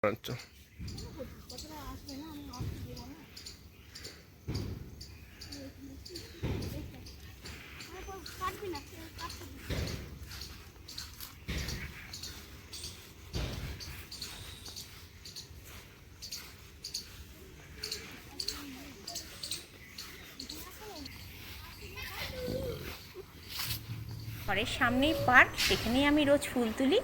আচ্ছা, ঘরের সামনেই পার্ক, সেখানেই আমি রোজ ফুল তুলি।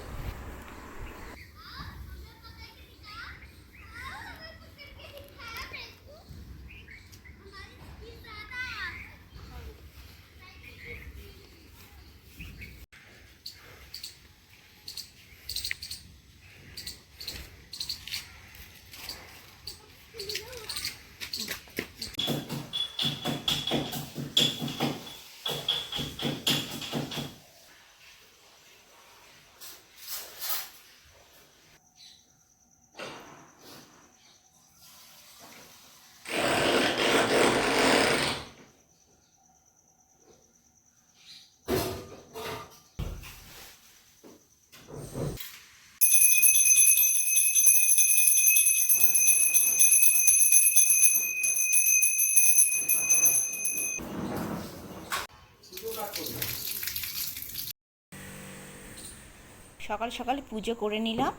সকাল সকাল পুজো করে নিলাম।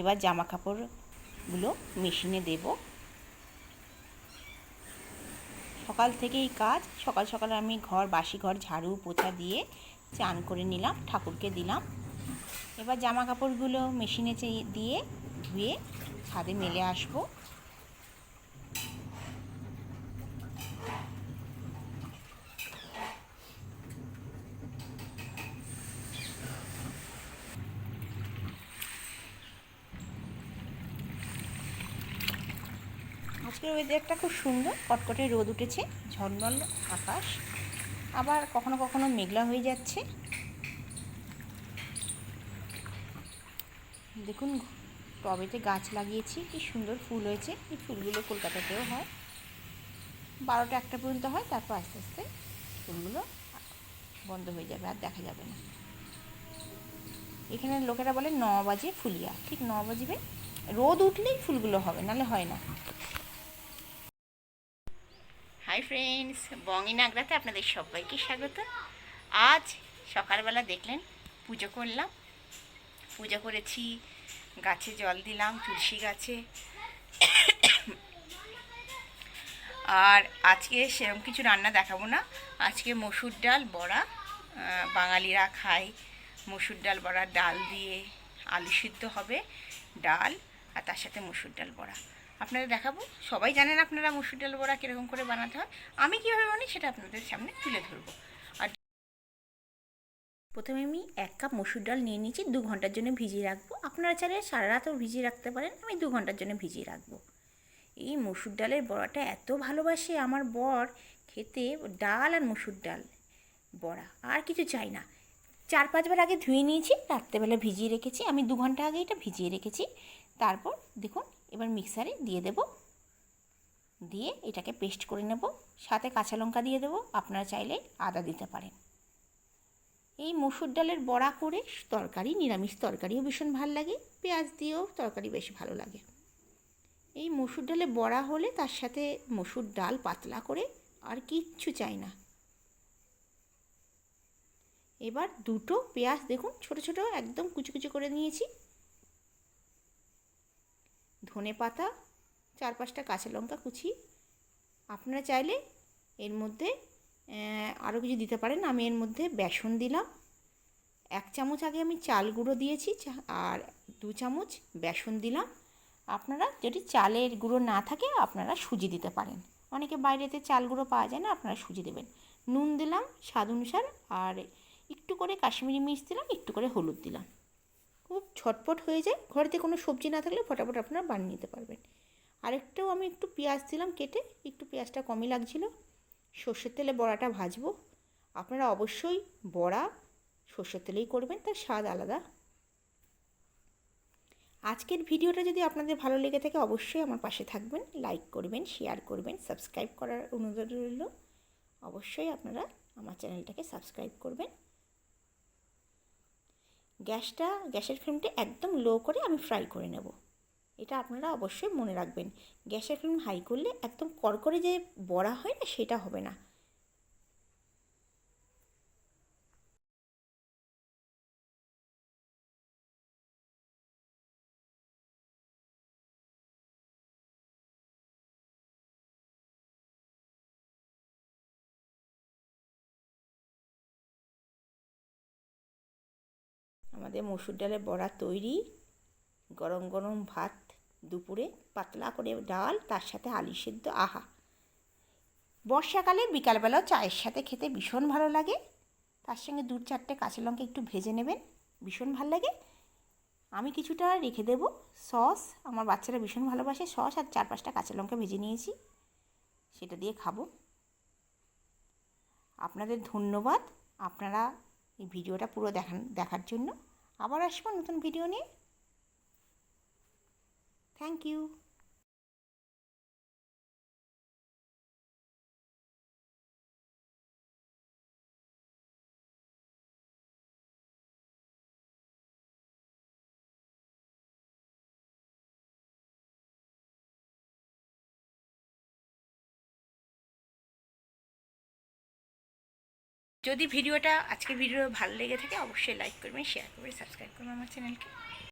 এবার জামা কাপড়গুলো মেশিনে দেব। সকাল থেকেই কাজ। সকাল সকাল আমি বাসি ঘর ঝাড়ু পোছা দিয়ে চান করে নিলাম, ঠাকুরকে দিলাম। এবার জামা কাপড়গুলো মেশিনে দিয়ে ধুয়ে ছাদে মেলে আসবো। আজকের ওয়েদারটা খুব সুন্দর, কটকটে রোদ উঠেছে, ঝলমল আকাশ, আবার কখনো কখনো মেঘলা হয়ে যাচ্ছে। দেখুন, টবেতে গাছ লাগিয়েছি, কি সুন্দর ফুল হয়েছে। এই ফুলগুলো কলকাতাতেও হয়, 12টা 1টা পর্যন্ত হয়, তারপর আস্তে আস্তে ফুলগুলো বন্ধ হয়ে যাবে, আর দেখা যাবে না। এখানে লোকেরা বলে 9 বাজে ফুলিয়া, ঠিক 9 বাজবে, রোদ উঠলেই ফুলগুলো হবে, নাহলে হয় না। হাই ফ্রেন্ডস, বঙ্গি নাগরাতে আপনাদের সবাইকে স্বাগত। আজ সকালবেলা দেখলেন পুজো করলাম, পুজো করেছি, গাছে জল দিলাম, তুলসী গাছে। আর আজকে সেরকম কিছু রান্না দেখাবো না। আজকে মসুর ডাল বড়া, বাঙালিরা খায় মসুর ডাল বড়া, ডাল দিয়ে আলু সিদ্ধ হবে, ডাল আর তার সাথে মসুর ডাল বড়া আপনাদের দেখাবো। সবাই জানেন আপনারা মসুর ডাল বড়া কীরকম করে বানাতে হয়, আমি কীভাবে বানাই সেটা আপনাদের সামনে তুলে ধরবো। আর প্রথমে আমি 1 কাপ মসুর ডাল নিয়ে নিয়েছি, 2 ঘন্টার জন্য ভিজিয়ে রাখবো। আপনারা চাইলে সারা রাতও ভিজিয়ে রাখতে পারেন, আমি 2 ঘন্টার জন্য ভিজিয়ে রাখবো। এই মসুর ডালের বড়াটা এত ভালোবাসে আমার বর খেতে, ডাল আর মসুর ডাল বড়া, আর কিছু চাই না। 4-5 বার আগে ধুয়ে নিয়েছি, রাত্রেবেলা ভিজিয়ে রেখেছি, আমি 2 ঘন্টা আগে এটা ভিজিয়ে রেখেছি। তারপর দেখুন, এবার মিক্সারে দিয়ে দেব, দিয়ে এটাকে পেস্ট করে নেব। সাথে কাঁচা লঙ্কা দিয়ে দেবো, আপনারা চাইলে আদা দিতে পারেন। এই মসুর ডালের বড়া করে তরকারি, নিরামিষ তরকারিও ভীষণ ভালো লাগে, পেঁয়াজ দিয়েও তরকারি বেশ ভালো লাগে। এই মসুর ডালে বড়া হলে তার সাথে মসুর ডাল পাতলা করে, আর কিচ্ছু চাই না। এবার 2টো পেঁয়াজ দেখুন ছোট ছোট একদম কুচি কুচি করে নিয়েছি, ধনে পাতা, 4-5টা কাঁচা লঙ্কা কুচি। আপনারা চাইলে এর মধ্যে আরও কিছু দিতে পারেন। আমি এর মধ্যে বেসন দিলাম, 1 চামচ আগে আমি চাল গুঁড়ো দিয়েছি, আর 2 চামচ বেসন দিলাম। আপনারা যদি চালের গুঁড়ো না থাকে আপনারা সুজি দিতে পারেন, অনেকে বাইরেতে চাল গুঁড়ো পাওয়া যায় না, আপনারা সুজি দেবেন। নুন দিলাম স্বাদ অনুসার, আর একটু করে কাশ্মীরি মির্চ দিলাম, একটু করে হলুদ দিলাম। খুব ঝটপট হয়ে যায়, ঘরেতে কোনো সবজি না থাকলে ফটাফট আপনারা বানিয়ে নিতে পারবেন। আরেকটাও আমি একটু পেঁয়াজ দিলাম কেটে, একটু পেঁয়াজটা কমই লাগছিল। সর্ষের তেলে বড়াটা ভাজবো। আপনারা অবশ্যই বড়া সর্ষের তেলেই করবেন, তার স্বাদ আলাদা। আজকের ভিডিওটা যদি আপনাদের ভালো লেগে থাকে অবশ্যই আমার পাশে থাকবেন, লাইক করবেন, শেয়ার করবেন, সাবস্ক্রাইব করার অনুরোধ রইল। অবশ্যই আপনারা আমার চ্যানেলটাকে সাবস্ক্রাইব করবেন। গ্যাসের ফ্লেমটা একদম লো করে আমি ফ্রাই করে নেব। এটা আপনারা অবশ্যই মনে রাখবেন। গ্যাসের ফ্লেম হাই করলে একদম কড়কড়ে যে বড়া হয় না, সেটা হবে না। আমাদের মসুর ডালের বড়া তৈরি। গরম গরম ভাত, দুপুরে পাতলা করে ডাল, তার সাথে আলু সেদ্ধ, আহা! বর্ষাকালে বিকালবেলাও চায়ের সাথে খেতে ভীষণ ভালো লাগে। তার সঙ্গে 2-4টে কাঁচা লঙ্কা একটু ভেজে নেবেন, ভীষণ ভালো লাগে। আমি কিছুটা রেখে দেবো সস, আমার বাচ্চারা ভীষণ ভালোবাসে সস, আর 4-5টা কাঁচা লঙ্কা ভেজে নিয়েছি, সেটা দিয়ে খাবো। আপনাদের ধন্যবাদ, আপনারা এই ভিডিওটা পুরো দেখার জন্য। আবার আসবো নতুন ভিডিও নিয়ে। Thank you. যদি আজকের ভিডিও ভালো লেগে থাকে, অবশ্যই লাইক করবেন, শেয়ার করবেন, সাবস্ক্রাইব করবেন আমার চ্যানেলকে।